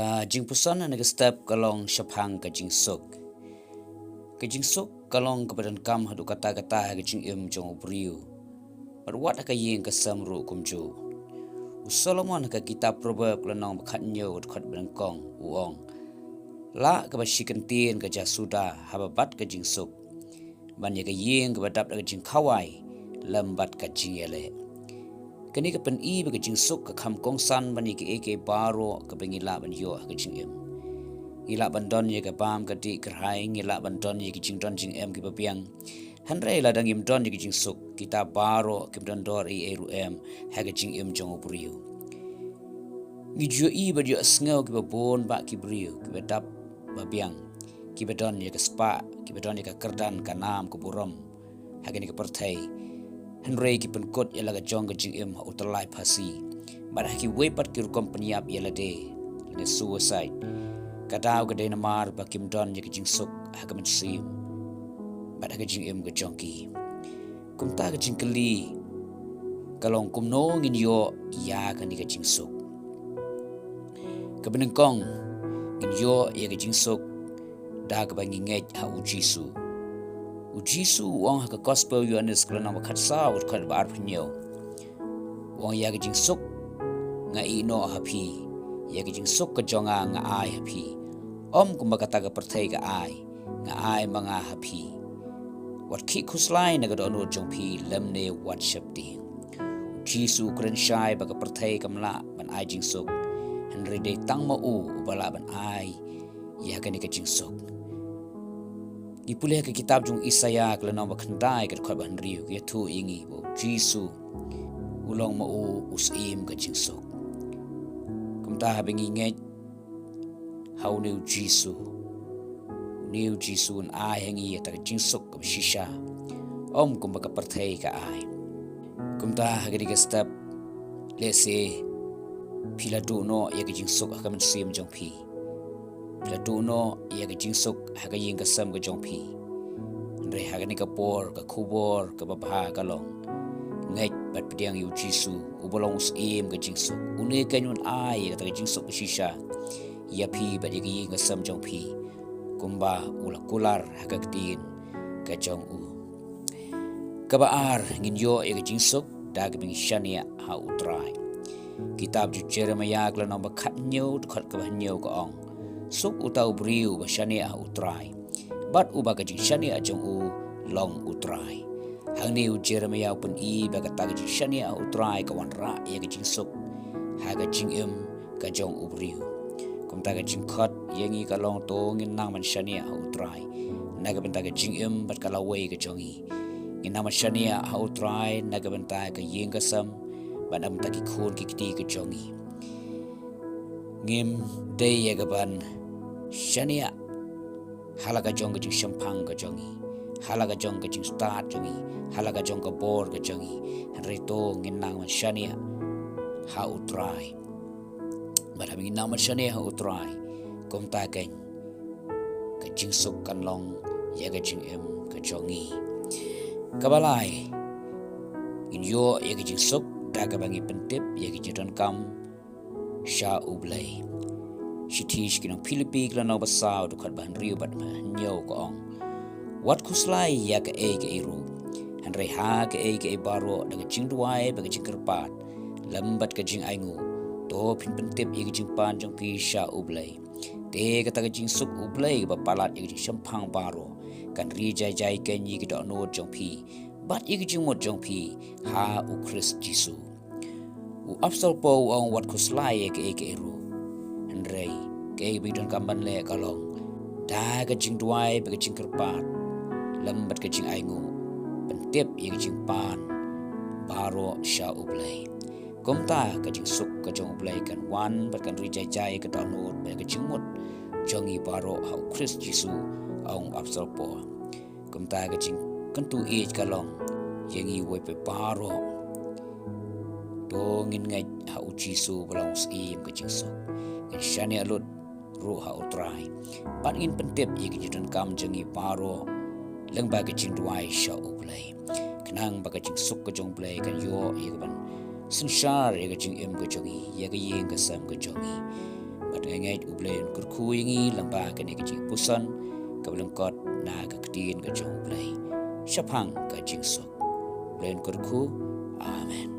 Ka jingpusan na nag-step kalong syapang ka jingsuk. Ka jingsuk kalong kapadan kam hadu kata-kata ka jingim jong ubriu. Perwat ka ying ka samru kumju. Solomon ka kitab proverb lanong bakhatnyo khat benangkong uong. La ka basikantin ka jasuda hababat ka jingsuk. Banya ka ying ka badap ka jingkawai lambat ka jingele. Kani ka pen-i ba ka jingsuk ka kam kong san bani ka eke baro ka pengila ban yo ka jingim. Ila bandon ye ka bam ka di kerhai ngila bandon ye ka jingdon jingem ki babiang. Handrai la dang im don ye ka jingsuk kita baro ka don dor i eru em ha ka jingim jong obriu. Ngi jo i ba jo asngau ki babon ba ki briu ki badap babiang. Ki badon ye ka spa ki badon ye ka kerdan ka nam ka buram ha ka ni ka pertai. Henry ki penkot ialah jong ke jingim utalai pasi. Badah ki wepat ki rukom peniap ialah de. Ini suicide. Kadau ke de namar bakim don ye ke jingsuk hakamen sim. Badah ke jingim ke jongki. Kum ta ke jingkeli. Kalong kum no ngin yo ya ke ni ke jingsuk. Kebenengkong ngin yo ye ke jingsuk da ke bangi nget ha ujisu. Ujisu wong ha gospel Yohanes kalau nama katsa ut kat bar pinyo. Wong ya jingsuk nga ino hapi, ya jingsuk ke jonga nga ai hapi. Om kumba kata ka pertai ka ai, nga ai mga hapi. Wat ki kuslai na gadonu jongpi lemne wat syapti. Ujisu kren syai ba ka pertai kamla ban ai jingsuk. Henry de tang mau ubala ban ai, ya ka ni ka jingsuk. Ipulih ke kitab jung Isaya kelana bakhandai ke khat ban riu ke thu ingi bo Jisu ulong mau usim ke jingsuk. Kumta bengi nget hau new Jisu un ai hangi ta jingsuk ke shisha om kum ba ka perthai ka ai. Kumta hagri ke step lese piladu no ye ke jingsuk akamen sim jong pi. Laduno ia ke jingsuk haga ying ka sam ka jongpi. Ndre haga ni ka por ka kubor ka babha ka long. Ngai bat pidiang yu Jisu ubolong usim ka jingsuk. Une ka nyun ai ka jingsuk ka shisha. Ia pi bat ying ka sam jongpi. Kumba ula kular haga ktin ka jong u. Kabaar ngin yo ia ka jingsuk da ka bingi shania ha utrai. Kitab ju Jeremiah kala nombor khat nyo khat ka nyo ka ong. Suk utau briu ba shania utrai. Bat uba ka jing shania jong u long utrai. Hang ni u Jeremiah pun i ba ka ta ka jing shania utrai ka wan ra ya ka jing suk. Ha ka jing im ka jong u briu. Kum ta ka jing khat yangi ka long to ngin nang man shania utrai. Na ka benta ka jing im bat ka lawai ka jong i. Ngin nang man shania utrai na ka benta ka ying ka sam ban am ta ki khon ki kiti ka jong i. Ngim day ya ka ban shania halaga jong ka jing shampang ka jongi halaga jong ka jing start jongi halaga jong ka bor ka jongi rito nginang man shania ha utrai bara nginang man shania ha utrai kom ta ken ka jing suk kan long ya ka jing em ka jongi kabalai in yo ya ka jing suk da ka bangi pentip ya ka jidon kam sha ublai Shitish kinong Pilipi klano basaw dukat bahan riu bat nyo ko ong. Wat kuslai ya ka e ka iru. Hanrei ha ka e baro daga jing duai baga jing kerpat. Lambat ka jing aingu. To pin pentip i ka jing pan jong pi sha ublay. Te ka taga jing suk ublay ba palat i ka jing shampang baro. Kan ri jai jai ken i ka do no jong pi. Bat i ka jing mot jong pi ha u Christ Jisu. U apsal po ang wat kuslai ya ka e ka iru. Henry kay bidon kamban le kalong da ka jing duai ba ka jing kerpat lambat ka jing aingu pentip ye ka jing pan baro sha ublay komta ka jing suk ka jong ublay kan wan bat kan ri jai jai ka download ba ka jing mut jongi baro ha Christ Jisu ang apsal po komta ka jing kentu age kalong yengi we pe baro dongin ngai ha Jisu balang usim ka jing suk shani alut ruha utrai pan in pentip ye kijun kam jengi paro leng ba kajing duai sha uplay kanang ba kajing suk ka jong play kan yo ye ban sinshar ye kajing em ka jongi ye ka yeng ka sam ka jongi kat ngait ublen kurku ingi lamba kene ke pusan ka belengkot na ka ketin ka jong play syapang ka jingsuk len kurku amen